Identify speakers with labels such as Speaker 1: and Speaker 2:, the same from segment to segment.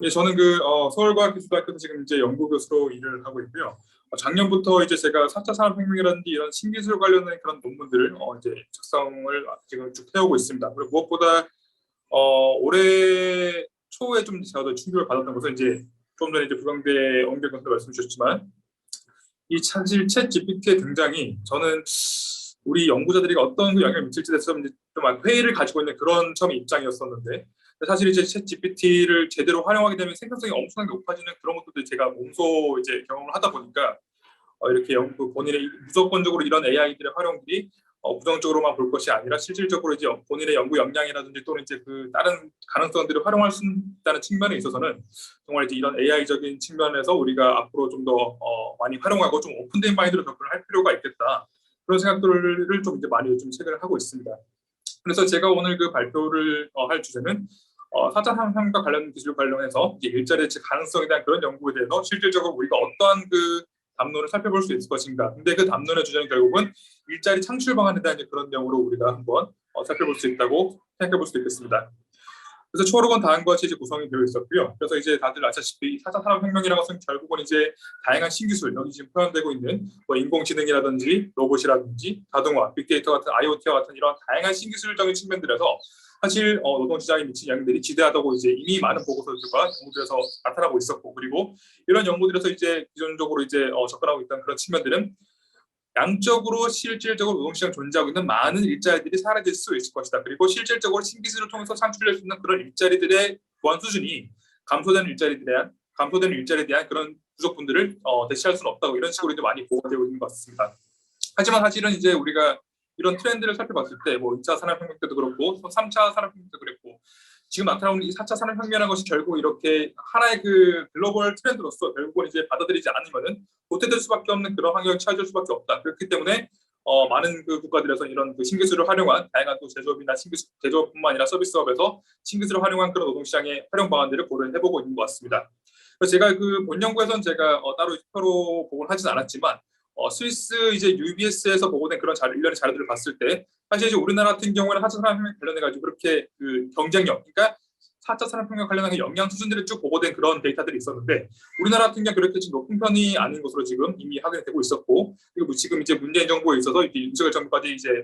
Speaker 1: 예, 저는 서울과학기술대학교에서 지금 이제 연구교수로 일을 하고 있고요. 작년부터 이제 제가 4차 산업혁명이라든지 이런 신기술 관련된 그런 논문들을 이제 작성을 지금 쭉 해오고 있습니다. 그리고 무엇보다 올해 초에 좀 제가 충격을 받았던 것은 이제 좀 전에 이제 부경대 엄경 교수도 말씀 주셨지만 이 사실 챗 GPT의 등장이 저는 우리 연구자들이 어떤 영향을 미칠지 대해서 좀 회의를 가지고 있는 그런 처음 입장이었었는데 사실 이제 챗 GPT를 제대로 활용하게 되면 생산성이 엄청나게 높아지는 그런 것들도 제가 몸소 이제 경험을 하다 보니까 이렇게 본인의 무조건적으로 이런 AI들의 활용들이 부정적으로만 볼 것이 아니라 실질적으로 이제 본인의 연구 역량이라든지 또는 이제 그 다른 가능성들을 활용할 수 있다는 측면에 있어서는 정말 이제 이런 AI적인 측면에서 우리가 앞으로 좀 더 많이 활용하고 좀 오픈된 마인드로 접근을 할 필요가 있겠다. 그런 생각들을 좀 이제 많이 요즘 체결을 하고 있습니다. 그래서 제가 오늘 그 발표를 할 주제는 4차 산업혁명과 관련 기술 관련해서 이제 일자리의 가능성에 대한 그런 연구에 대해서 실질적으로 우리가 어떠한 그 담론을 살펴볼 수 있을 것인가. 근데 그 담론의 주제는 결국은 일자리 창출 방안에 대한 그런 내용으로 우리가 한번 살펴볼 수 있다고 생각해 볼 수도 있겠습니다. 그래서 초록은 다음과 같이 이제 구성이 되어 있었고요. 그래서 이제 다들 아시다시피 4차 산업혁명이라고 해서 결국은 이제 다양한 신기술, 여기 지금 표현되고 있는 뭐 인공지능이라든지 로봇이라든지 자동화, 빅데이터 같은 IoT와 같은 이런 다양한 신기술적인 측면들에서 사실 노동 시장에 미친 영향들이 지대하다고 이제 이미 많은 보고서들과 연구들에서 나타나고 있었고, 그리고 이런 연구들에서 이제 기존적으로 이제 접근하고 있던 그런 측면들은 양적으로 실질적으로 노동시장 존재하고 있는 많은 일자리들이 사라질 수 있을 것이다. 그리고 실질적으로 신기술을 통해서 창출될 수 있는 그런 일자리들의 보완 수준이 감소되는 일자리에 대한 그런 부족분들을 대체할 수는 없다고 이런 식으로 이제 많이 보고되고 있는 것 같습니다. 하지만 사실은 이제 우리가 이런 트렌드를 살펴봤을 때 뭐 2차 산업혁명 때도 그렇고 3차 산업혁명 때도 그랬고 지금 나타나는 이 4차 산업혁명이라는 것이 결국 이렇게 하나의 그 글로벌 트렌드로서 결국은 이제 받아들이지 않으면은 도태될 수밖에 없는 그런 환경을 찾을 수밖에 없다. 그렇기 때문에 많은 그 국가들에서 이런 그 신기술을 활용한 다양한 또 제조업이나 제조업뿐만 아니라 서비스업에서 신기술을 활용한 그런 노동시장의 활용 방안들을 고려해보고 있는 것 같습니다. 그래서 제가 그 본 연구에서는 제가 따로 표로 보고는 하진 않았지만 스위스 이제 UBS에서 보고된 그런 일련의 자료들을 봤을 때 사실 이제 우리나라 같은 경우에는 4차 산업혁명 관련해 가지고 그렇게 그 경쟁력, 그러니까 4차 산업혁명 관련한 영향 수준들이 쭉 보고된 그런 데이터들이 있었는데 우리나라 같은 경우 그렇게 좀 높은 편이 아닌 것으로 지금 이미 확인되고 있었고, 그리고 지금 이제 문재인 정부에 있어서 이제 윤석열 정부까지 이제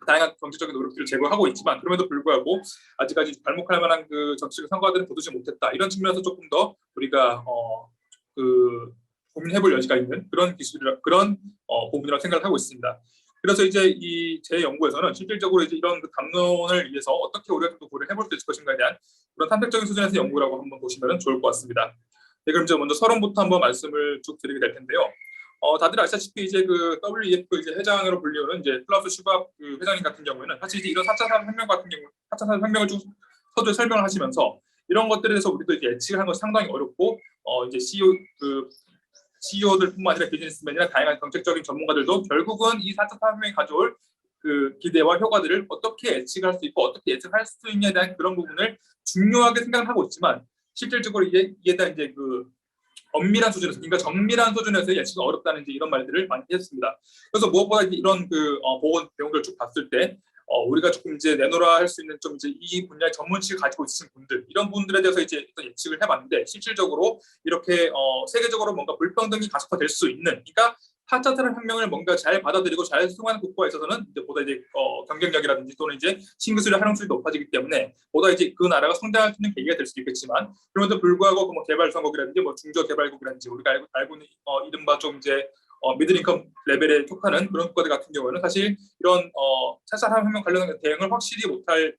Speaker 1: 다양한 정치적인 노력들을 제고하고 있지만 그럼에도 불구하고 아직까지 발목할 만한 그 정치적 성과들은 거두지 못했다. 이런 측면에서 조금 더 우리가 그 고민해볼 여지가 있는 그런 그런 부분이라고 생각을 하고 있습니다. 그래서 이제 이 제 연구에서는 실질적으로 이제 이런 그 담론을 위해서 어떻게 우리가 또 고려해볼 수 있을 것인가에 대한 그런 탐색적인 수준에서 연구라고 한번 보시면 좋을 것 같습니다. 네, 그럼 이제 먼저 서론부터 한번 말씀을 쭉 드리게 될 텐데요. 다들 아시다시피 이제 그 WEF 이제 회장으로 불리우는 이제 클라우스 슈밥 그 회장님 같은 경우에는 사실 이제 이런 4차 산업혁명 같은 경우 4차 산업혁명을 쭉 서두에 설명을 하시면서 이런 것들에 대해서 우리도 이제 예측을 하는 것이 상당히 어렵고 이제 CEO들뿐만 아니라 비즈니스맨이나 다양한 정책적인 전문가들도 결국은 이 4차 산업혁명이 가져올 그 기대와 효과들을 어떻게 예측할 수 있고 어떻게 예측할 수 있냐에 대한 그런 부분을 중요하게 생각을 하고 있지만 실질적으로 이에 대한 이제 그 엄밀한 수준에서, 그러니까 정밀한 수준에서 예측이 어렵다는 이제 이런 말들을 많이 했습니다. 그래서 무엇보다 이런 그 보건 내용들을 쭉 봤을 때 우리가 조금 이제 내놓으라 할 수 있는 좀 이제 이 분야의 전문직을 가지고 있으신 분들, 이런 분들에 대해서 이제 어떤 예측을 해봤는데 실질적으로 이렇게 세계적으로 뭔가 불평등이 가속화될 수 있는, 그러니까 4차 산업혁명을 뭔가 잘 받아들이고 잘 수용하는 국가에 있어서는 이제 보다 이제 경쟁력이라든지 또는 이제 신기술의 활용률이 높아지기 때문에 보다 이제 그 나라가 성장할 수 있는 계기가 될 수도 있겠지만 그럼에도 불구하고 뭐 개발성국이라든지 뭐 중저개발국이라든지 우리가 알고 있는 이른바 좀 이제 미들인컴 레벨에 속하는 그런 국가들 같은 경우는 사실 이런 4차 산업혁명 관련된 대응을 확실히 못할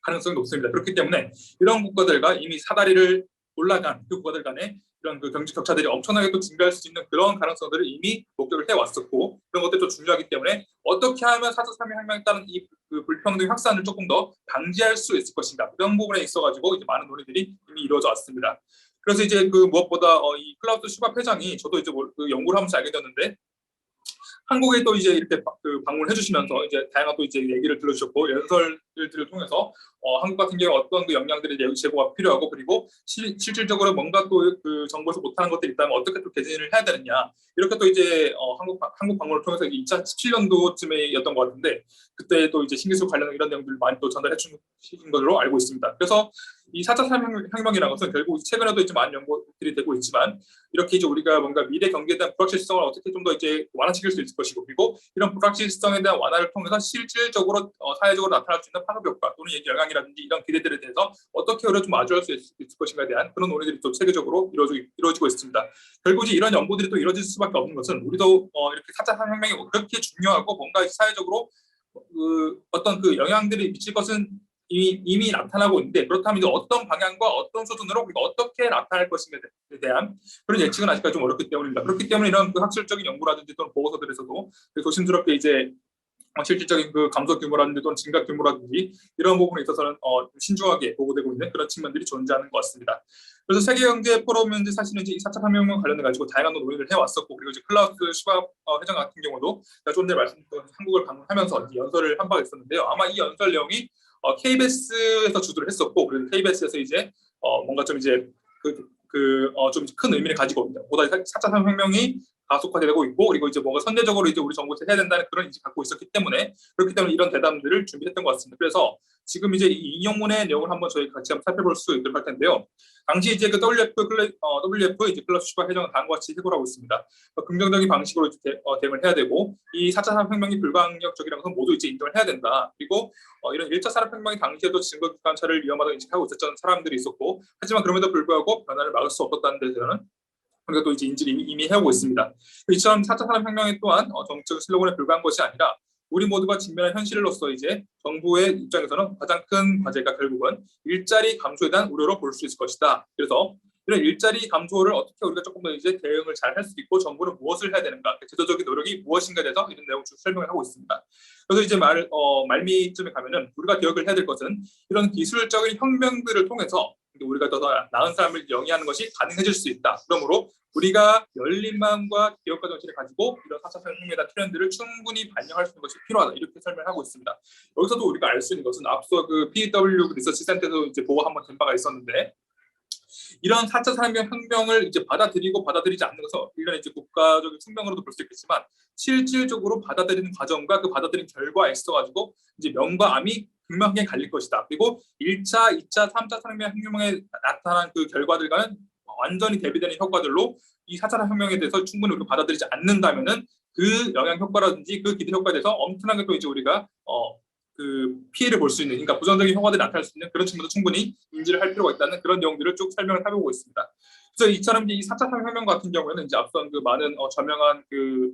Speaker 1: 가능성이 높습니다. 그렇기 때문에 이런 국가들과 이미 사다리를 올라간 그 국가들 간에 이런 그 경제 격차들이 엄청나게 또 증가할 수 있는 그런 가능성들을 이미 목격을 해왔었고 그런 것들이 좀 중요하기 때문에 어떻게 하면 4차 산업혁명에 따른 이 그 불평등 확산을 조금 더 방지할 수 있을 것인가, 그런 부분에 있어가지고 이제 많은 논의들이 이미 이루어져 왔습니다. 그래서 이제 그 무엇보다 이 클라우스 슈밥 회장이 저도 이제 그 연구를 하면서 알게 됐는데 한국에 또 이제 이렇게 그 방문해 주시면서 이제 다양한 또 이제 얘기를 들어주셨고 연설들을 통해서 한국 같은 경우 어떤 그 역량들이 제고가 필요하고 그리고 실질적으로 뭔가 또 그 정부에서 못하는 것들이 있다면 어떻게 또 개진을 해야 되느냐, 이렇게 또 이제 한국 방문을 통해서 2017년도쯤에였던 것 같은데 그때 또 이제 신기술 관련 이런 내용들을 많이 또 전달해 주신 걸로 알고 있습니다. 그래서 이 4차 산업혁명이라는 것은 결국 최근에도 이제 많은 연구들이 되고 있지만 이렇게 이제 우리가 뭔가 미래 경제에 대한 불확실성을 어떻게 좀 더 이제 완화시킬 수 있을 것이고 그리고 이런 불확실성에 대한 완화를 통해서 실질적으로 사회적으로 나타날 수 있는 파급 효과 또는 영향이라든지 이런 기대들에 대해서 어떻게 우리가 좀 마주할 수 있을 것인가에 대한 그런 논의들이 또 세계적으로 이루어지고 있습니다. 결국 이제 이런 연구들이 또 이루어질 수밖에 없는 것은 우리도 이렇게 4차 산업혁명이 그렇게 중요하고 뭔가 사회적으로 어떤 그 영향들이 미칠 것은 이미 나타나고 있는데 그렇다면 이제 어떤 방향과 어떤 수준으로 우리가 어떻게 나타날 것인가에 대한 그런 예측은 아직까지 좀 어렵기 때문입니다. 그렇기 때문에 이런 그 학술적인 연구라든지 또는 보고서들에서도 조심스럽게 이제 실질적인 그 감소 규모라든지 또는 증가 규모라든지 이런 부분에 있어서는 신중하게 보고되고 있는 그런 측면들이 존재하는 것 같습니다. 그래서 세계경제 포럼은 이제 사실은 이제 4차 산업혁명 관련해 가지고 다양한 논의를 해왔었고 그리고 이제 클라우스 슈밥 회장 같은 경우도 제가 좀 전에 말씀드린 한국을 방문하면서 연설을 한 바가 있었는데요. 아마 이 연설 내용이 KBS에서 주도를 했었고 그리고 KBS에서 이제 뭔가 좀 이제 좀 큰 의미를 가지고 있다. 보다 4차 산업혁명이 가속화되고 있고 그리고 이제 뭔가 선제적으로 이제 우리 정부에서 해야 된다는 그런 인식을 갖고 있었기 때문에 그렇기 때문에 이런 대담들을 준비했던 것 같습니다. 그래서 지금 이제 이 인용문의 내용을 한번 저희 같이 한번 살펴볼 수 있도록 할 텐데요. 당시 이제 그 WF 이제 클라우스 슈밥 회장은 다음과 같이 해고를 하고 있습니다. 긍정적인 방식으로 대응을 해야 되고 이 4차 산업혁명이 불가항력적이라는 것은 모두 이제 인정을 해야 된다. 그리고 이런 1차 산업혁명이 당시에도 증거기관차를 위험하다고 인식하고 있었던 사람들이 있었고 하지만 그럼에도 불구하고 변화를 막을 수 없었다는 데서는 우리가 또 이제 인지를 이미 해오고 있습니다. 이처럼 4차 산업혁명이 또한 정책 슬로건에 불과한 것이 아니라 우리 모두가 직면한 현실로서 이제 정부의 입장에서는 가장 큰 과제가 결국은 일자리 감소에 대한 우려로 볼 수 있을 것이다. 그래서 이런 일자리 감소를 어떻게 우리가 조금 더 이제 대응을 잘 할 수 있고 정부는 무엇을 해야 되는가, 제도적인 노력이 무엇인가에 대해서 이런 내용을 쭉 설명을 하고 있습니다. 그래서 이제 말미쯤에 가면은 우리가 기억을 해야 될 것은 이런 기술적인 혁명들을 통해서 우리가 더 나은 삶을 영위하는 것이 가능해질 수 있다. 그러므로 우리가 열린 마음과 기업가 정신을 가지고 이런 4차 산업혁명에 대한 트렌드를 충분히 반영할 수 있는 것이 필요하다. 이렇게 설명하고 있습니다. 여기서도 우리가 알 수 있는 것은 앞서 그 PW 리서치 센터에서 이제 보고 한번 된 바가 있었는데 이런 4차 산업혁명을 이제 받아들이고 받아들이지 않는 것은 일련의 이제 국가적인 숙명으로도 볼 수 있겠지만 실질적으로 받아들이는 과정과 그 받아들인 결과에 있어가지고 이제 명과 암이 극명하게 갈릴 것이다. 그리고 1차, 2차, 3차 산업혁명에 나타난 그 결과들과는 완전히 대비되는 효과들로 이 4차 산업혁명에 대해서 충분히 우리가 받아들이지 않는다면은 그 영향 효과라든지 그 기대 효과에 대해서 엄청나게 또 이제 우리가 그 피해를 볼 수 있는, 그러니까 부정적인 효과들이 나타날 수 있는 그런 측면도 충분히 인지를 할 필요가 있다는 그런 내용들을 쭉 설명을 해보고 있습니다. 그래서 이처럼 이 4차 산업혁명 같은 경우에는 이제 앞선 그 많은 저명한 그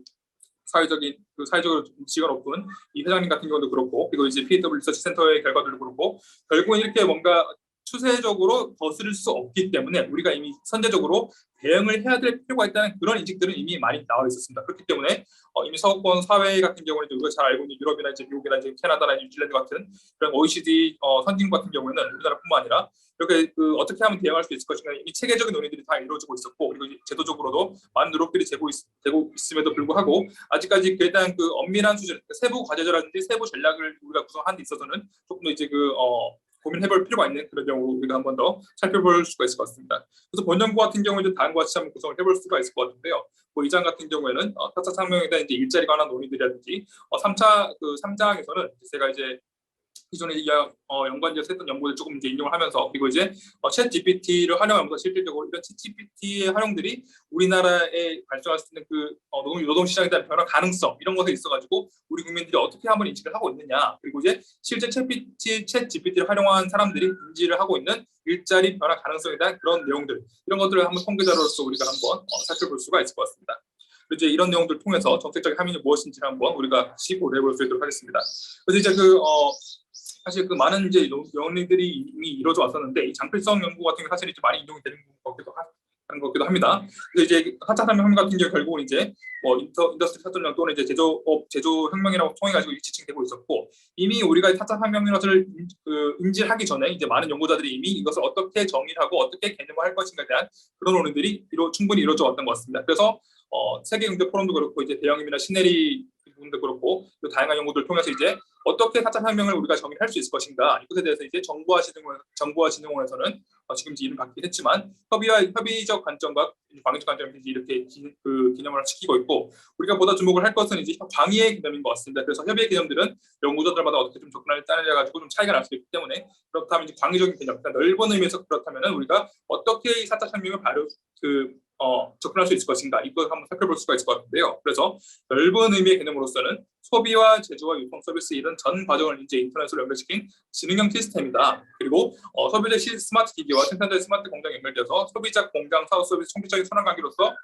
Speaker 1: 사회적으로 지위가 높은 이 회장님 같은 경우도 그렇고 그리고 이제 PW 리서치 센터의 결과들도 그렇고 결국은 이렇게 뭔가 추세적으로 거스를 수 없기 때문에 우리가 이미 선제적으로 대응을 해야 될 필요가 있다는 그런 인식들은 이미 많이 나와 있었습니다. 그렇기 때문에 이미 서구권 사회 같은 경우는 우리가 잘 알고 있는 유럽이나 이제 미국이나 이제 캐나다나 뉴질랜드 같은 그런 OECD 선진국 같은 경우에는 우리나라뿐만 아니라 이렇게 어떻게 하면 대응할 수 있을 것인가 이미 체계적인 논의들이 다 이루어지고 있었고 그리고 제도적으로도 많은 노력들이 되고 있음에도 불구하고 아직까지 그에 대한 그 엄밀한 수준, 세부 과제라든지 세부 전략을 우리가 구성하는 데 있어서는 조금 더 이제 고민해볼 필요가 있는 그런 경우 우리가 한 번 더 살펴볼 수가 있을 것 같습니다. 그래서 본 연구 같은 경우는 다음과 같이 한번 구성을 해볼 수가 있을 것 같은데요. 이 장 같은 경우에는 4차 산업혁명에 대한 이제 일자리 관한 논의들이라든지 3장에서는 제가 이제 기존에 연관지어서 했던 연구를 조금 이제 인용을 하면서 그리고 이제 챗 GPT를 활용하면서 실질적으로 이런 챗 GPT의 활용들이 우리나라에 발생할 수 있는 그 노동 시장에 대한 변화 가능성 이런 것에 있어가지고 우리 국민들이 어떻게 한번 인식을 하고 있느냐 그리고 이제 실제 챗 GPT를 활용한 사람들이 인지를 하고 있는 일자리 변화 가능성에 대한 그런 내용들 이런 것들을 한번 통계 자료로서 우리가 한번 살펴볼 수가 있을 것 같습니다. 그리고 이제 이런 내용들을 통해서 정책적인 함의는 무엇인지를 한번 우리가 같이 고려해볼 수 있도록 하겠습니다. 그래서 이제 사실 그 많은 이제 연구들이 이미 이루어져 왔었는데 이 장필성 연구 같은 게 사실 이제 많이 인용이 되는 것 같기도 합니다. 근데 이제 4차 산업혁명 같은 경우 결국은 이제 인더스트리 4.0 또는 이제 제조혁명이라고 통해 가지고 지칭되고 있었고 이미 우리가 4차 산업혁명을 인지하기 전에 이제 많은 연구자들이 이미 이것을 어떻게 정의를 하고 어떻게 개념화할 것인가에 대한 그런 논의들이 충분히 이루어져 왔던 것 같습니다. 그래서 세계경제 포럼도 그렇고 이제 대영임이나 시네리 부분도 그렇고 또 다양한 연구들을 통해서 이제 어떻게 4차 산업혁명을 우리가 정의할 수 있을 것인가 이것에 대해서 이제 정부와 진흥원에서는 지금 이름 바뀌긴 했지만 협의적 관점과 광의적 관점에서 이렇게 개념을 시키고 있고, 우리가 보다 주목을 할 것은 이제 광의의 개념인 것 같습니다. 그래서 협의의 개념들은 연구자들마다 어떻게 좀 접근을 따르려 가지고 좀 차이가 날 수 있기 때문에, 그렇다면 이제 광의적인 개념, 그러니까 넓은 의미에서 그렇다면은 우리가 어떻게 이 4차 혁명을 바로 접근할 수 있을 것인가, 이걸 한번 살펴볼 수가 있을 것 같은데요. 그래서 넓은 의미의 개념으로서는 소비와 제조와 유통 서비스 이런 전 과정을 이제 인터넷으로 연결시킨 지능형 시스템이다. 그리고 소비자 스마트 기기와 생산자의 스마트 공장이 연결돼서 소비자 공장 사업 서비스 총체적인 선언 관계로서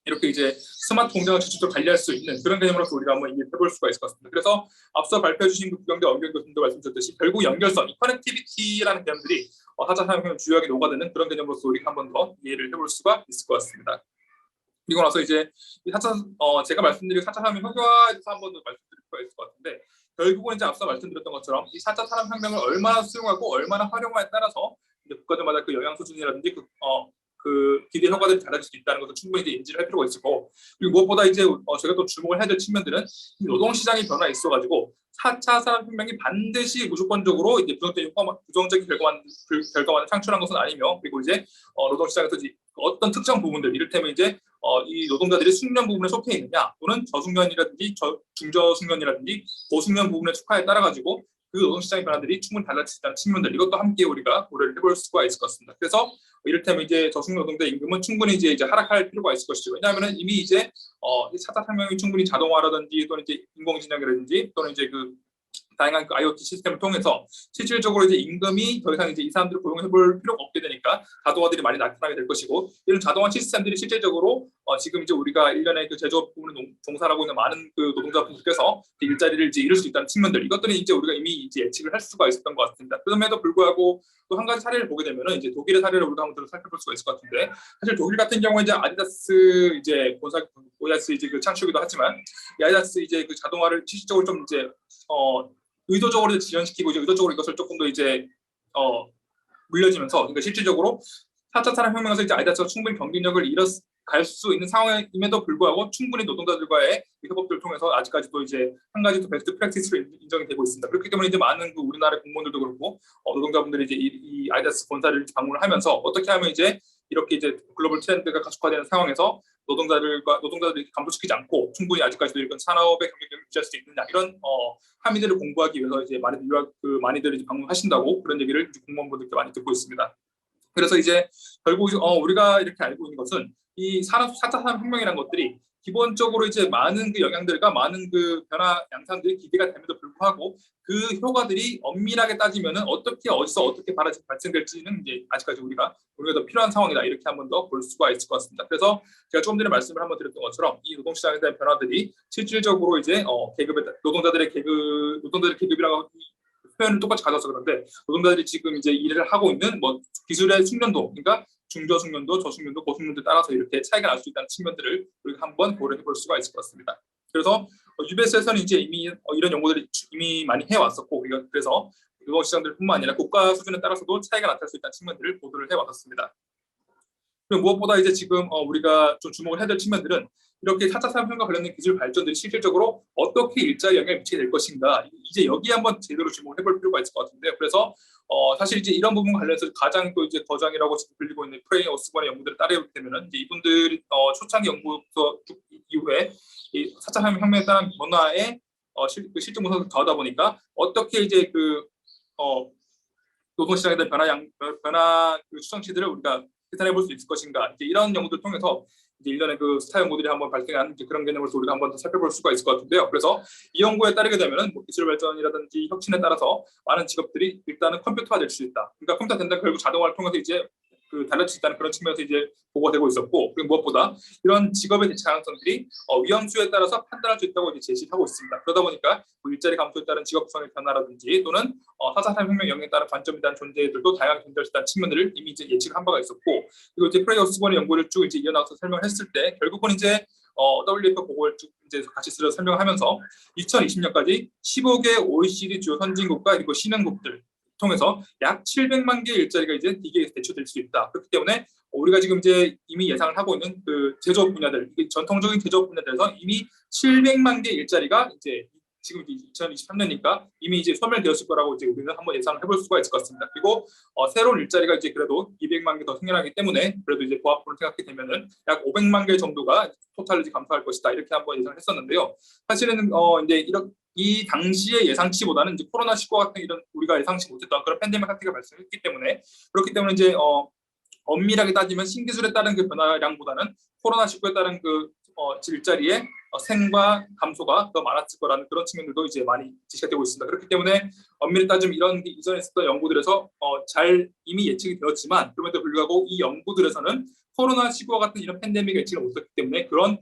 Speaker 1: 이렇게 이제 스마트 공장을 직접적으로 관리할 수 있는 그런 개념으로서 우리가 한번 이해해볼 수가 있을 것 같습니다. 그래서 앞서 발표해 주신 부경대 엄경 교수님도 말씀드렸듯이 결국 연결성, 이 커넥티비티라는 개념들이 4차 산업혁명 주요하게 녹아드는 그런 개념으로서 우리가 한번 더 이해를 해볼 수가 있을 것 같습니다. 그리고 나서 이제 이 4차 제가 말씀드린 4차 산업혁명 효과에 대해서 한번 더 말씀드릴 수가 있을 것 같은데, 결국은 이제 앞서 말씀드렸던 것처럼 이 4차 산업혁명을 얼마나 수용하고 얼마나 활용하에 따라서 이제 국가들마다 그 영향 수준이라든지 그 기대 효과들이 달라질 수 있다는 것을 충분히 이제 인지를 할 필요가 있을 거고, 그리고 무엇보다 이제 제가 또 주목을 해야 될 측면들은 노동시장의 변화에 있어가지고 4차 산업혁명이 반드시 무조건적으로 이제 부정적인 결과만을 창출한 것은 아니며, 그리고 이제 노동시장에서 이제 어떤 특정 부분들, 이를테면 이제 이 노동자들이 숙련 부분에 속해 있느냐, 또는 저숙련이라든지 중저숙련이라든지 고숙련 부분의 특화에 따라 가지고 그 노동시장의 변화들이 충분히 달라질 수 있다는 측면들, 이것도 함께 우리가 고려를 해볼 수가 있을 것 같습니다. 그래서 이를테면 이제 저숙련 노동자 임금은 충분히 이제 하락할 필요가 있을 것이죠. 왜냐하면 이미 이제 4차 혁명이 충분히 자동화라든지 또는 이제 인공지능이라든지 또는 이제 다양한 IoT 시스템을 통해서 실질적으로 이제 임금이 더 이상 이제 이 사람들을 고용해 볼 필요가 없게 되니까 자동화들이 많이 나타나게 될 것이고, 이런 자동화 시스템들이 실질적으로 지금 이제 우리가 일련의 그 제조업 부분에 종사하고 있는 많은 그 노동자분들께서 일자리를 이제 잃을 수 있다는 측면들, 이것들이 이제 우리가 이미 이제 예측을 할 수가 있었던 것 같습니다. 그럼에도 불구하고 또 한 가지 사례를 보게 되면은 이제 독일의 사례를 우리가 한번 살펴볼 수가 있을 것 같은데, 사실 독일 같은 경우에 이제 아디다스 이제 아디다스 이제 그 창출기도 하지만, 이 아디다스 이제 그 자동화를 실질적으로 좀 이제 의도적으로 지연시키고 이제 의도적으로 이것을 조금 더 이제 물려지면서, 그러니까 실질적으로 4차 산업혁명에서 이제 아디다스가 충분히 경쟁력을 잃어갈 수 있는 상황임에도 불구하고 충분히 노동자들과의 협업들을 통해서 아직까지도 이제 한 가지 또 베스트 프랙티스로 인정이 되고 있습니다. 그렇기 때문에 이제 많은 그 우리나라 공무원들도 그렇고 노동자분들이 이제 이 아디다스 본사를 방문을 하면서 어떻게 하면 이제 이렇게 이제 글로벌 트렌드가 가속화되는 상황에서 노동자들이 감소시키지 않고 충분히 아직까지도 이런 산업의 경쟁력을 유지할 수 있느냐, 이런 함의들을 공부하기 위해서 이제 많이들 이제 방문하신다고 그런 얘기를 공무원분들께 많이 듣고 있습니다. 그래서 이제 결국 우리가 이렇게 알고 있는 것은 이 4차 산업혁명이라는 것들이 기본적으로 이제 많은 그 영향들과 많은 그 변화 양상들이 기대가 됨에도 불구하고 그 효과들이 엄밀하게 따지면은 어디서 어떻게 발생될지는 이제 아직까지 우리가 더 필요한 상황이다, 이렇게 한번 더 볼 수가 있을 것 같습니다. 그래서 제가 조금 전에 말씀을 한번 드렸던 것처럼 이 노동시장에 대한 변화들이 실질적으로 이제 노동자들의 계급이라고 표현을 똑같이 가져서 그런데, 노동자들이 지금 이제 일을 하고 있는 기술의 숙련도, 그러니까 중저숙련도, 저숙련도, 고숙련도에 따라서 이렇게 차이가 날 수 있다는 측면들을 우리가 한번 고려해 볼 수가 있을 것 같습니다. 그래서 UBS에서는 이제 이미 이런 연구들이 이미 많이 해왔었고, 그래서 노동시장들뿐만 아니라 국가 수준에 따라서도 차이가 나타날 수 있다는 측면들을 보도를 해왔습니다. 그리고 무엇보다 이제 지금 우리가 좀 주목을 해야 될 측면들은 이렇게 4차 산업혁명과 관련된 기술 발전들이 실질적으로 어떻게 일자리 영향을 미치게 될 것인가, 이제 여기에 한번 제대로 주목을 해볼 필요가 있을 것 같은데요. 그래서 사실 이제 이런 부분 관련해서 가장 또 이제 거장이라고 지금 불리고 있는 프레이 오스본의 연구들을 따르게 되면은 이제 이분들이 초창기 연구부터 쭉 이후에 이 4차 산업혁명에 따른 변화에 실증 분석을 더하다 보니까 어떻게 이제 노동시장에 대한 변화 추정치들을 우리가 계산해 볼 수 있을 것인가, 이제 이런 연구들을 통해서 이제 일련의 그 스타 연구들이 한번 발생한 그런 개념으로서 우리가 한번 더 살펴볼 수가 있을 것 같은데요. 그래서 이 연구에 따르게 되면은 기술 발전이라든지 혁신에 따라서 많은 직업들이 일단은 컴퓨터화 될 수 있다. 그러니까 컴퓨터 된다, 결국 자동화를 통해서 이제 달라질 수 있다는 그런 측면에서 이제 보고가 되고 있었고, 그리고 무엇보다 이런 직업의 대체 가능성들이 위험수에 따라서 판단할 수 있다고 이제 제시하고 있습니다. 그러다 보니까 일자리 감소에 따른 직업 구성의 변화라든지 또는 4차 산업혁명 영향에 따른 관점에 대한 존재들도 다양하게 존재할 수 있다는 측면들을 이미 이제 예측한 바가 있었고, 그리고 이제 프레이 오스본의 연구를 쭉 이제 이어나가서 설명했을 때 결국은 이제 WFO 보고를 쭉 이제 같이 쓸어서 설명하면서 2020년까지 15개 OECD 주요 선진국과 그리고 신흥국들 통해서 약 700만 개의 일자리가 이제 DK에서 대체될 수 있다. 그렇기 때문에 우리가 지금 이제 이미 예상을 하고 있는 그 제조업 분야들, 전통적인 제조업 분야들에서 이미 700만 개 일자리가 이제 지금 2023년이니까 이미 이제 소멸되었을 거라고 이제 우리는 한번 예상을 해볼 수가 있을 것 같습니다. 그리고 새로운 일자리가 이제 그래도 200만 개 더 생겨나기 때문에 그래도 이제 보합분을 생각하게 되면은 약 500만 개 정도가 토탈로 이제 감소할 것이다 이렇게 한번 예상을 했었는데요. 사실은 이제 이 당시의 예상치보다는 이제 코로나19 같은 이런 우리가 예상치 못했던 그런 팬데믹 사태가 발생했기 때문에 그렇기 때문에 이제 엄밀하게 따지면 신기술에 따른 그 변화량보다는 코로나19에 따른 그 일자리의 생과 감소가 더 많았을 거라는 그런 측면들도 이제 많이 제시가 되고 있습니다. 그렇기 때문에 엄밀히 따지면 이런 이전에 있었던 연구들에서 잘 이미 예측이 되었지만 그럼에도 불구하고 이 연구들에서는 코로나19와 같은 이런 팬데믹을 예측을 못했기 때문에 그런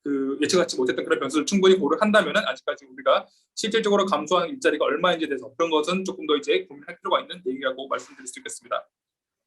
Speaker 1: 그 예측하지 못했던 그런 변수를 충분히 고려한다면은 아직까지 우리가 실질적으로 감소하는 일자리가 얼마인지에 대해서 그런 것은 조금 더 이제 고민할 필요가 있는 얘기라고 말씀드릴 수 있겠습니다.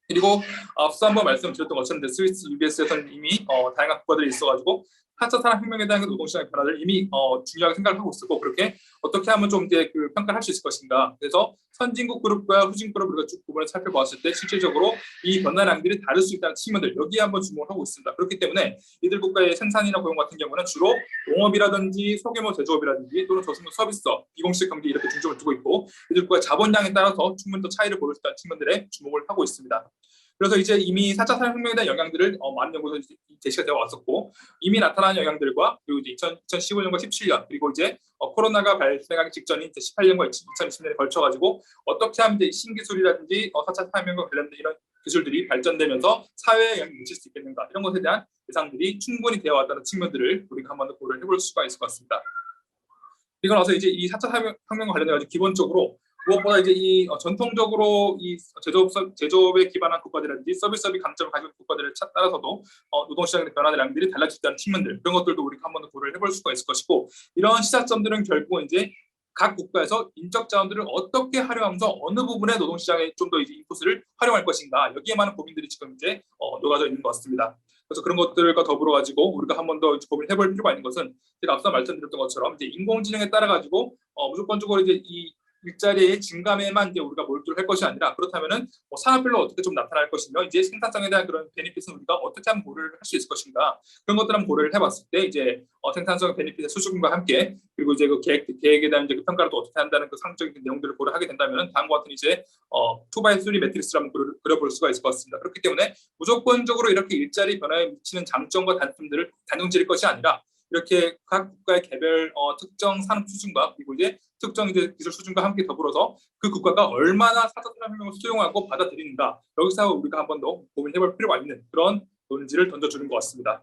Speaker 1: 그리고 앞서 한번 말씀드렸던 것처럼 스위스, UBS에서는 이미 다양한 국가들이 있어가지고 4차 산업혁명에 대한 노동시장의 변화를 이미 중요하게 생각을 하고 있었고 그렇게 어떻게 하면 좀 이제 그 평가를 할 수 있을 것인가. 그래서 선진국 그룹과 후진 그룹을 우리가 쭉 구분을 살펴보았을 때 실질적으로 이 변화량들이 다를 수 있다는 측면들 여기에 한번 주목을 하고 있습니다. 그렇기 때문에 이들 국가의 생산이나 고용 같은 경우는 주로 농업이라든지 소규모 제조업이라든지 또는 저승급 서비스업, 비공식 경제 이렇게 중점을 두고 있고 이들 국가의 자본량에 따라서 충분히 더 차이를 보일 수 있다는 측면들에 주목을 하고 있습니다. 그래서 이제 이미 4차 산업혁명에 대한 영향들을 많은 연구에서 제시가 되어 왔었고 이미 나타난 영향들과 그리고 이제 2015년과 17년 그리고 이제 코로나가 발생하기 직전인 18년과 2020년에 걸쳐가지고 어떻게 하면 이제 신기술이라든지 4차 산업혁명과 관련된 이런 기술들이 발전되면서 사회에 영향을 미칠 수 있겠는가 이런 것에 대한 예상들이 충분히 되어 왔다는 측면들을 우리가 한번 더 고려를 해볼 수가 있을 것 같습니다. 이건 와서 이제 이 4차 산업혁명과 관련해서 기본적으로 무엇보다 이제 이 전통적으로 이 제조업에 기반한 국가들이라든지 서비스업이 강점을 가지고 있는 국가들에 따라서도 노동시장의 변화량들이 달라질 수 있다는 측면들 그런 것들도 우리가 한번 더 고려를 해볼 수가 있을 것이고 이런 시사점들은 결국은 이제 각 국가에서 인적 자원들을 어떻게 활용하면서 어느 부분의 노동시장에 좀 더 이제 인풋을 활용할 것인가 여기에 많은 고민들이 지금 이제 녹아져 있는 것 같습니다. 그래서 그런 것들과 더불어 가지고 우리가 한번 더 고민을 해볼 필요가 있는 것은 제가 앞서 말씀드렸던 것처럼 이제 인공지능에 따라 가지고 무조건적으로 이제 이 일자리의 증감에만 이제 우리가 몰두를 할 것이 아니라 그렇다면은 산업별로 어떻게 좀 나타날 것이며 이제 생산성에 대한 그런 베니핏은 우리가 어떻게 하면 고려를 할 수 있을 것인가 그런 것들 한번 고려를 해봤을 때 이제 생산성 베니핏의 수준과 함께 그리고 이제 그 계획에 대한 이제 그 평가를 또 어떻게 한다는 그 상적인 내용들을 고려하게 된다면은 다음과 같은 이제 2x3 매트리스를 한번 그려볼 수가 있을 것 같습니다. 그렇기 때문에 무조건적으로 이렇게 일자리 변화에 미치는 장점과 단점들을 단정지을 것이 아니라 이렇게 각 국가의 개별 특정 산업 수준과 그리고 이제 특정 이제 기술 수준과 함께 더불어서 그 국가가 얼마나 4차 산업혁명을 수용하고 받아들이는가 여기서 우리가 한번 더 고민해볼 필요가 있는 그런 논지를 던져주는 것 같습니다.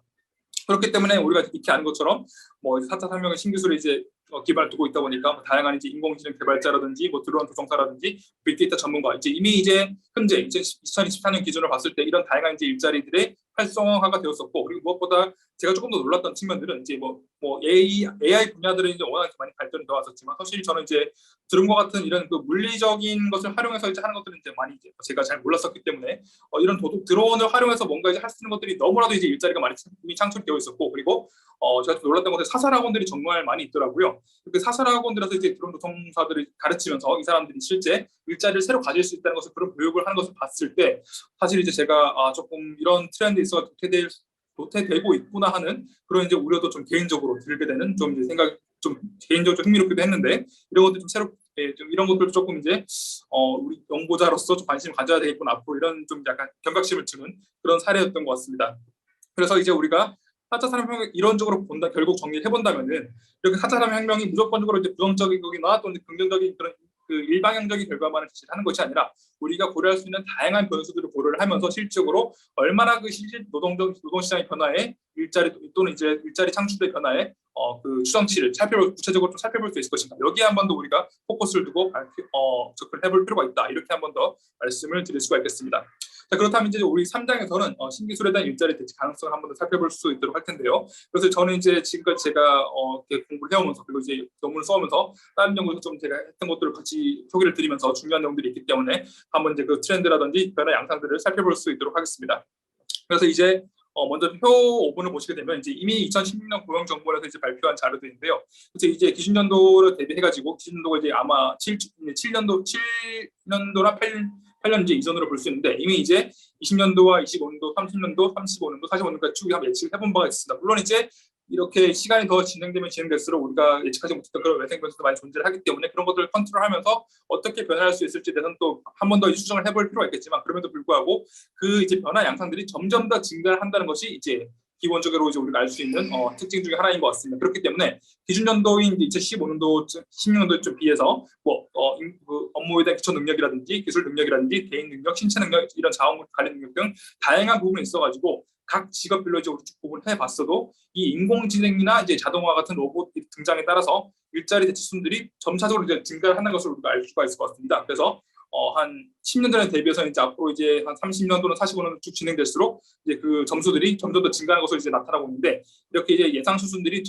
Speaker 1: 그렇기 때문에 우리가 익히 아는 것처럼 뭐 4차 산업혁명 신기술에 이제 기반을 두고 있다 보니까 뭐 다양한 이제 인공지능 개발자라든지 뭐 드론 조종사라든지 빅데이터 전문가 이미 이제 현재 2024년 기준으로 봤을 때 이런 다양한 이제 일자리들의 활성화가 되었었고 그리고 무엇보다 제가 조금 더 놀랐던 측면들은 이제 뭐 AI 분야들은 이제 워낙 많이 발전이 되어 왔었지만 사실 저는 이제 들은 것 같은 이런 그 물리적인 것을 활용해서 이제 하는 것들은 이제 많이 이제 제가 잘 몰랐었기 때문에 이런 드론을 활용해서 뭔가 이제 할 수 있는 것들이 너무나도 이제 일자리가 많이 이미 창출되어 있었고 그리고 제가 놀랐던 것은 사설학원들이 정말 많이 있더라고요. 그 사설학원들에서 이제 드론 조종사들을 가르치면서 이 사람들이 실제 일자리를 새로 가질 수 있다는 것을 그런 교육을 하는 것을 봤을 때 사실 이제 제가 조금 이런 트렌드에 있어 도태되고 있구나 하는 그런 이제 우려도 좀 개인적으로 들게 되는 좀 이제 생각 좀 개인적으로 좀 흥미롭기도 했는데 이런 것들 좀 새롭게 좀 이런 것들 조금 이제 우리 연구자로서 좀 관심을 가져야 되겠구나 앞으로 이런 좀 약간 경각심을 주는 그런 사례였던 것 같습니다. 그래서 이제 우리가 4차 산업혁명 이론적으로 본다 결국 정리를 해본다면은 이렇게 4차 산업혁명이 무조건적으로 이제 부정적인 거기나 또는 긍정적인 그런 그 일방향적인 결과만을 제시하는 것이 아니라 우리가 고려할 수 있는 다양한 변수들을 고려를 하면서 실질적으로 얼마나 그 실질 노동시장의 변화에 일자리 또는 이제 일자리 창출의 변화에 그 추정치를 구체적으로 좀 살펴볼 수 있을 것인가 여기에 한 번 더 우리가 포커스를 두고 접근을 해볼 필요가 있다 이렇게 한 번 더 말씀을 드릴 수가 있겠습니다. 자, 그렇다면 이제 우리 3장에서는 신기술에 대한 일자리 대체 가능성을 한 번 더 살펴볼 수 있도록 할 텐데요. 그래서 저는 이제 지금까지 제가 공부를 해오면서 그리고 이제 논문을 써오면서 다른 연구에서 좀 제가 했던 것들을 같이 소개를 드리면서 중요한 내용들이 있기 때문에 한번 이제 그 트렌드라든지 변화 양상들을 살펴볼 수 있도록 하겠습니다. 그래서 이제 먼저 표 5번을 보시게 되면 이제 이미 2016년 고용정보원에서 이제 발표한 자료들인데요. 그래서 이제 기준연도를 대비해가지고 기준연도가 이제 아마 7년도나 28년 이제 이전으로 볼 수 있는데 이미 이제 20년도와 25년도, 30년도, 35년도, 45년도까지 쭉 한번 예측을 해본 바가 있습니다. 물론 이제 이렇게 시간이 더 진행되면 진행될수록 우리가 예측하지 못했던 그런 외생 변수도 많이 존재를 하기 때문에 그런 것들을 컨트롤하면서 어떻게 변화할 수 있을지에 대해서는 또 한 번 더 수정을 해볼 필요가 있겠지만 그럼에도 불구하고 그 이제 변화 양상들이 점점 더 증가를 한다는 것이 이제 기본적으로 이제 우리가 알 수 있는 특징 중에 하나인 것 같습니다. 그렇기 때문에 기준 연도인 2015년도, 16년도에 좀 비해서 그 업무에 대한 기초 능력이라든지 기술 능력이라든지 개인 능력, 신체 능력 이런 자원 관리 능력 등 다양한 부분이 있어가지고 각 직업별로 이제 쭉 구분해 봤어도 이 인공지능이나 이제 자동화 같은 로봇 등장에 따라서 일자리 대체 수준들이 점차적으로 이제 증가하는 것을 우리가 알 수가 있을 것 같습니다. 그래서 한 10년 전에 대비해서 이제 앞으로 이제 한 30년 또는 45년 쭉 진행될수록 이제 그 점수들이 점점 더 증가하는 것으로 이제 나타나고 있는데 이렇게 이제 예상 수준들이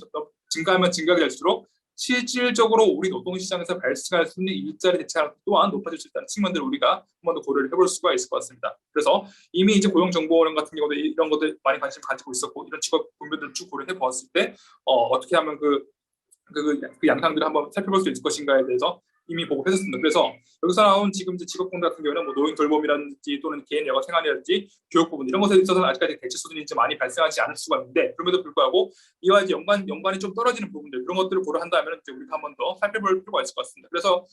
Speaker 1: 증가하면 증가하게 될수록 실질적으로 우리 노동시장에서 발생할 수 있는 일자리 대체가 또한 높아질 수 있다는 측면들을 우리가 한 번 더 고려를 해볼 수가 있을 것 같습니다. 그래서 이미 이제 고용정보원 같은 경우도 이런 것들 많이 관심 가지고 있었고 이런 직업 분배들을 쭉 고려해 보았을 때 어떻게 하면 그 양상들을 한번 살펴볼 수 있을 것인가에 대해서 이미 보고했었습니다. 그래서 여기서 나온 지금 이제 직업군 같은 경우는 뭐 노인 돌봄이라든지 또는 개인 여가 생활이라든지 교육 부분 이런 것에 있어서는 아직까지 대체 수준이 이제 많이 발생하지 않을 수가 있는데 그럼에도 불구하고 이와 이제 연관이 좀 떨어지는 부분들 그런 것들을 고려한다면 이제 우리가 한 번 더 살펴볼 필요가 있을 것 같습니다. 그래서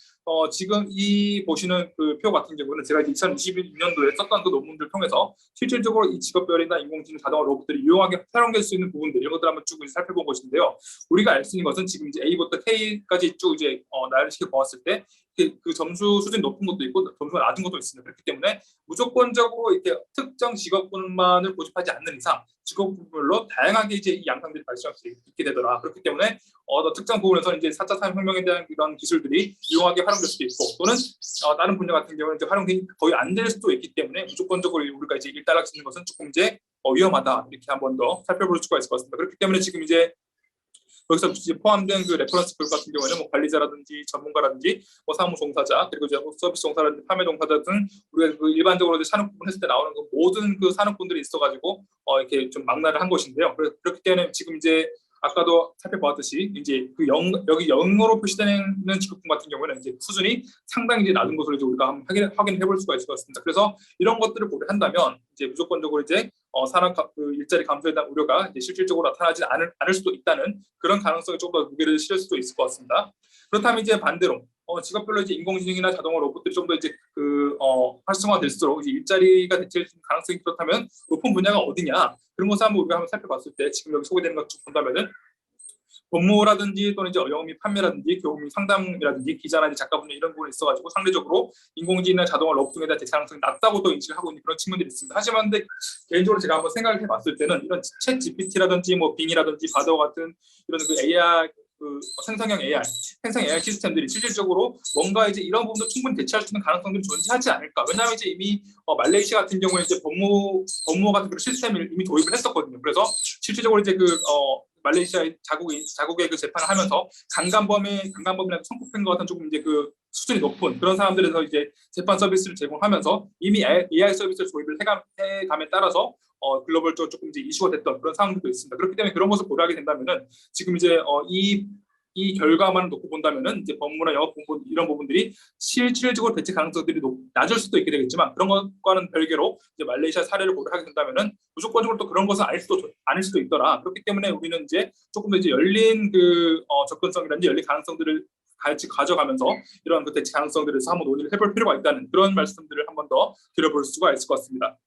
Speaker 1: 지금 이 보시는 그 표 같은 경우는 제가 2022년도에 썼던 그 논문들 통해서 실질적으로 이 직업별이나 인공지능 자동화 로봇들이 유용하게 활용될 수 있는 부분들 이런 것들 한번 쭉 살펴본 것인데요. 우리가 알 수 있는 것은 지금 이제 A부터 K까지 쭉 이제 나열시켜 보았을 때 그 점수 수준이 높은 것도 있고 점수가 낮은 것도 있습니다. 그렇기 때문에 무조건적으로 이렇게 특정 직업군만을 고집하지 않는 이상 직업별로 다양하게 이제 이 양상들이 발생할 수 있게 되더라. 그렇기 때문에 특정 부분에서 이제 4차 산업혁명에 대한 이런 기술들이 유용하게 활용될 수도 있고 또는 다른 분야 같은 경우는 이제 활용이 거의 안 될 수도 있기 때문에 무조건적으로 우리가 이제 일단락시키는 것은 조금 이제 위험하다 이렇게 한 번 더 살펴볼 수가 있을 것 같습니다. 그렇기 때문에 지금 이제 여기서 포함된 그 레퍼런스 그룹 같은 경우에는 뭐 관리자라든지 전문가라든지 뭐 사무 종사자 그리고 이제 서비스 종사라든지 판매 종사자 등 우리가 그 일반적으로 이제 산업군 했을 때 나오는 그 모든 그 산업군들이 있어가지고 이렇게 좀 망라를 한 것인데요. 그렇기 때문에 지금 이제 아까도 살펴보았듯이 이제 그 여기 영어로 표시되는 직업군 같은 경우에는 이제 수준이 상당히 이제 낮은 것으로 이제 우리가 한번 확인해 볼 수가 있을 것 같습니다. 그래서 이런 것들을 고려한다면 이제 무조건적으로 이제 산업 그 일자리 감소에 대한 우려가 이제 실질적으로 나타나지 않을 수도 있다는 그런 가능성이 조금 더 무게를 실을 수도 있을 것 같습니다. 그렇다면 이제 반대로 직업별로 이제 인공지능이나 자동화 로봇들이 좀 더 이제 활성화될수록 이제 일자리가 대체될 가능성이 그렇다면 높은 분야가 어디냐 그런 것을 우리가 살펴봤을 때 지금 여기 소개되는 것 쭉 본다면은 법무라든지 또는 이제 영업 및 판매라든지 교육 및 상담이라든지 기자나 작가 분야 이런 부분이 있어가지고 상대적으로 인공지능이나 자동화 로봇 등에 대한 대체 가능성이 낮다고 또 인식을 하고 있는 그런 측면들이 있습니다. 하지만 근데 개인적으로 제가 한번 생각을 해봤을 때는 이런 챗 GPT라든지 뭐 빙이라든지 바더 같은 이런 그 AI 생성형 AI, 생성 AI 시스템들이 실질적으로 뭔가 이제 이런 부분도 충분히 대체할 수 있는 가능성들이 존재하지 않을까. 왜냐하면 이제 이미 말레이시아 같은 경우에 이제 법무 같은 그런 시스템을 이미 도입을 했었거든요. 그래서 실질적으로 이제 말레이시아 자국의 그 재판을 하면서 강간범이나 성폭행과 같은 조금 이제 그 수준이 높은 그런 사람들에서 이제 재판 서비스를 제공하면서 이미 AI 서비스를 도입을 해감에 따라서 글로벌적으로 조금 이제 이슈가 됐던 그런 상황들도 있습니다. 그렇기 때문에 그런 것을 고려하게 된다면은 지금 이제 이 결과만 놓고 본다면은 이제 법무나 영업 부분 이런 부분들이 실질적으로 대체 가능성들이 낮을 수도 있게 되겠지만 그런 것과는 별개로 이제 말레이시아 사례를 고려하게 된다면은 무조건적으로 또 그런 것은 아닐 수도 있더라. 그렇기 때문에 우리는 이제 조금 더 이제 열린 그 접근성이라든지 열린 가능성들을 같이 가져가면서 이런 그 대체 가능성들에서 한번 논의를 해볼 필요가 있다는 그런 말씀들을 한번 더 드려볼 수가 있을 것 같습니다.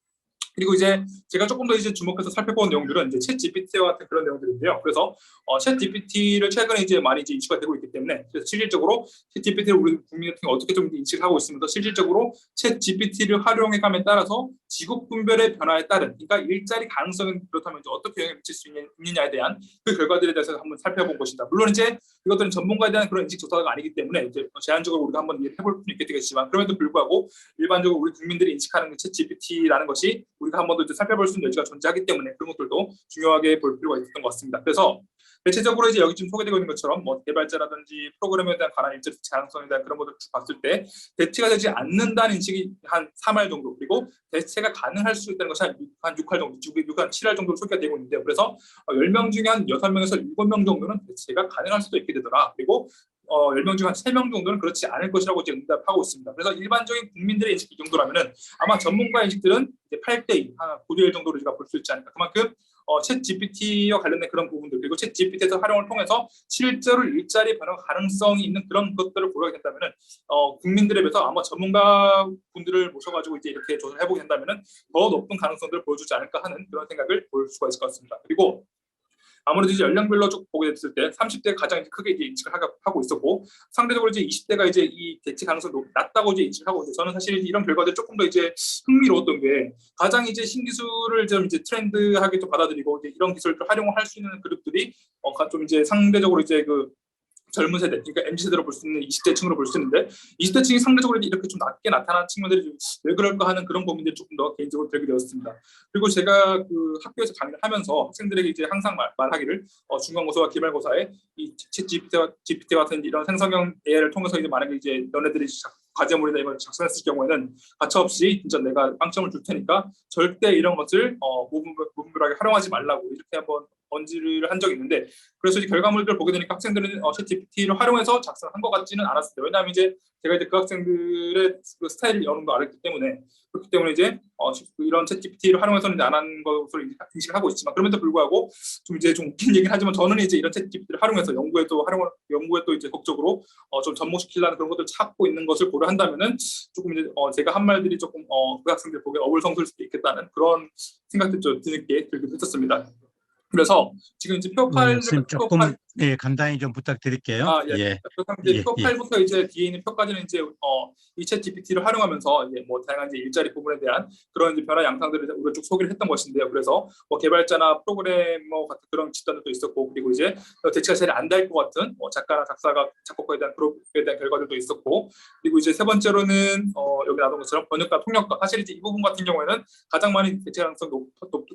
Speaker 1: 그리고 이제 제가 조금 더 이제 주목해서 살펴본 내용들은 이제 챗 GPT와 같은 그런 내용들인데요. 그래서 챗 GPT를 최근에 이제 많이 이제 이슈가 되고 있기 때문에 그래서 실질적으로 챗 GPT를 우리 국민 같은 게 어떻게 좀 인식하고 있으면서 실질적으로 챗 GPT를 활용해감에 따라서 직업 분별의 변화에 따른 그러니까 일자리 가능성은 그렇다면 이제 어떻게 영향을 미칠 수 있느냐에 대한 그 결과들에 대해서 한번 살펴본 것입니다. 물론 이제 이것들은 전문가에 대한 그런 인식 조사가 아니기 때문에 이제 제한적으로 우리가 한번 해볼 수는 있게 되겠지만 그럼에도 불구하고 일반적으로 우리 국민들이 인식하는 챗 GPT라는 것이 우리가 한 번 더 살펴볼 수 있는 여지가 존재하기 때문에 그런 것들도 중요하게 볼 필요가 있었던 것 같습니다. 그래서 대체적으로 이제 여기 지금 소개되고 있는 것처럼 뭐 개발자라든지 프로그램에 대한 관한 일자리 가능성에 대한 그런 것들을 봤을 때 대체가 되지 않는다는 인식이 한 3할 정도 그리고 대체가 가능할 수 있다는 것이 한 6할 정도, 6한 7할 정도로 소개가 되고 있는데요. 그래서 10명 중에 한 6명에서 7명 정도는 대체가 가능할 수도 있게 되더라. 그리고 10명 중 한 3명 정도는 그렇지 않을 것이라고 이제 응답하고 있습니다. 그래서 일반적인 국민들의 인식이 이 정도라면은 아마 전문가 인식들은 이제 8대2, 한 9대1 정도로 우리가 볼 수 있지 않을까. 그만큼 챗 GPT와 관련된 그런 부분들, 그리고 챗 GPT에서 활용을 통해서 실제로 일자리 변화 가능성이 있는 그런 것들을 고려하게 된다면은 국민들에 비해서 아마 전문가 분들을 모셔가지고 이제 이렇게 조사를 해보게 된다면은 더 높은 가능성들을 보여주지 않을까 하는 그런 생각을 볼 수가 있을 것 같습니다. 그리고 아무래도 이제 연령별로 쭉 보게 됐을 때 30대가 가장 크게 이제 인식을 하고 있었고, 상대적으로 이제 20대가 이제 이 대체 가능성이 낮다고 이제 인식을 하고 있어요. 저는 사실 이런 결과들 조금 더 이제 흥미로웠던 게, 가장 이제 신기술을 좀 이제 트렌드하게 좀 받아들이고 이제 이런 기술을 활용할 수 있는 그룹들이 좀 이제 상대적으로 이제 그 젊은 세대, 그러니까 MZ세대로 볼 수 있는 20대층으로 볼 수 있는데, 20대층이 상대적으로 이렇게 좀 낮게 나타나는 친구들이 왜 그럴까 하는 그런 고민들이 조금 더 개인적으로 들게 되었습니다. 그리고 제가 그 학교에서 강의를 하면서 학생들에게 이제 항상 말하기를 중간고사와 기말고사에 이 챗 GPT 같은 이런 생성형 AI를 통해서 이제 만약에 이제 너네들이 과제물이나 이걸 작성했을 경우에는 가차없이 진짜 내가 빵점을 줄 테니까 절대 이런 것을 무분별하게 활용하지 말라고 이렇게 한번 언지를 한 적이 있는데, 그래서 이제 결과물들을 보게 되니까 학생들은 챗 GPT를 활용해서 작성한 것 같지는 않았습니다. 왜냐하면 이제 제가 이제 그 학생들의 그 스타일을 어느 정도 알았기 때문에, 그렇기 때문에 이제 이런 챗 GPT를 활용해서는 안 한 것으로 인식을 하고 있지만, 그럼에도 불구하고 좀 이제 좀 웃긴 얘기를 하지만 저는 이제 이런 챗 GPT를 활용해서 연구에 또 이제 적극적으로 좀 접목시키려는 그런 것들을 찾고 있는 것을 고려한다면은 조금 이제 제가 한 말들이 조금 그 학생들 보기에 어불성설 수도 있겠다는 그런 생각도 좀 드럽게 들기도 했었습니다. 그래서 지금 이제
Speaker 2: 선생님 조금 간단히 좀 부탁드릴게요.
Speaker 1: 예. 이제 표 8부터 이제 뒤에 있는 표까지는 이제 이 챗 GPT를 활용하면서 이제 뭐 다양한 이제 일자리 부분에 대한 그런 이제 변화 양상들을 우리가 쭉 소개를 했던 것인데요. 그래서 뭐 개발자나 프로그래머 같은 그런 집단들도 있었고, 그리고 이제 대체가 잘 안 될 것 같은 작가나 작곡가에 대한 그룹에 대한 결과들도 있었고, 그리고 이제 세 번째로는 여기 나온 것처럼 번역가, 통역가, 사실 이제 이 부분 같은 경우에는 가장 많이 대체 가능성이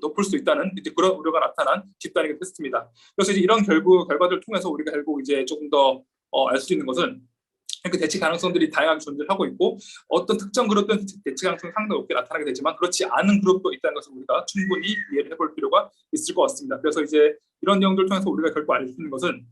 Speaker 1: 높을 수 있다는 이제 그런 우려가 나타난 집단이기도 했습니다. 그래서 이제 이런 결과들을 통해서 우리가 결국 이제 조금 더 알 수 있는 것은 그 대체 가능성들이 다양하게 존재하고 있고, 어떤 특정 그룹은 대체 가능성이 상당히 높게 나타나게 되지만 그렇지 않은 그룹도 있다는 것을 우리가 충분히 이해를 해볼 필요가 있을 것 같습니다. 그래서 이제 이런 내용들을 통해서 우리가 결국 알 수 있는 것은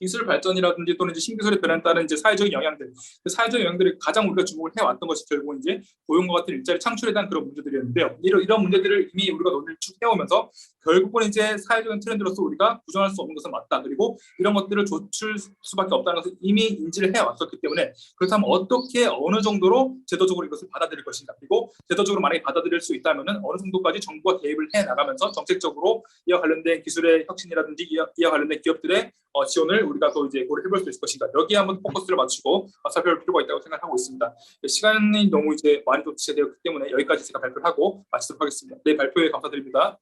Speaker 1: 기술 발전이라든지 또는 이제 신기술의 변화에 따른 이제 사회적인 영향들, 그 사회적 영향들이 가장 우리가 주목을 해왔던 것이 결국 이제 고용과 같은 일자리 창출에 대한 그런 문제들이었는데요. 이런 문제들을 이미 우리가 논의를 쭉 해오면서 결국은 이제 사회적인 트렌드로서 우리가 부정할 수 없는 것은 맞다. 그리고 이런 것들을 좇을 수밖에 없다는 것을 이미 인지를 해왔었기 때문에, 그렇다면 어떻게 어느 정도로 제도적으로 이것을 받아들일 것인가, 그리고 제도적으로 만약에 받아들일 수 있다면은 어느 정도까지 정부가 개입을 해 나가면서 정책적으로 이와 관련된 기술의 혁신이라든지 이와 관련된 기업들의 지원을 우리가 또 이제 고려해볼 수 있을 것인가, 여기에 한번 포커스를 맞추고 살펴볼 필요가 있다고 생각하고 있습니다. 시간이 너무 이제 많이 지체되었기 때문에 여기까지 제가 발표를 하고 마치도록 하겠습니다. 네, 발표에 감사드립니다.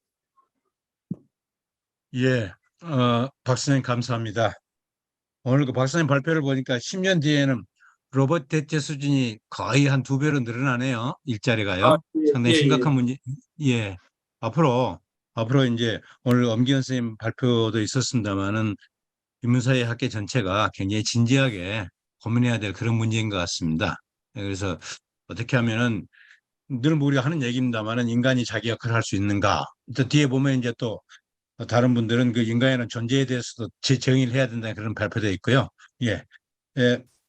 Speaker 2: 예, 박사님 감사합니다. 오늘 그 박사님 발표를 보니까 10년 뒤에는 로봇 대체 수준이 거의 한 2배로 늘어나네요. 일자리가요. 상당히 심각한 문제. 예, 앞으로 이제 오늘 엄기현 선생님 발표도 있었습니다만은 인문사회 학계 전체가 굉장히 진지하게 고민해야 될 그런 문제인 것 같습니다. 그래서 어떻게 하면은 늘 우리가 하는 얘기입니다만은 인간이 자기 역할을 할 수 있는가. 또 뒤에 보면 이제 또 다른 분들은 그 인간이라는 존재에 대해서도 재정의를 해야 된다는 그런 발표도 있고요. 예,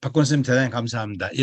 Speaker 2: 박권 선생님 대단히 감사합니다. 예.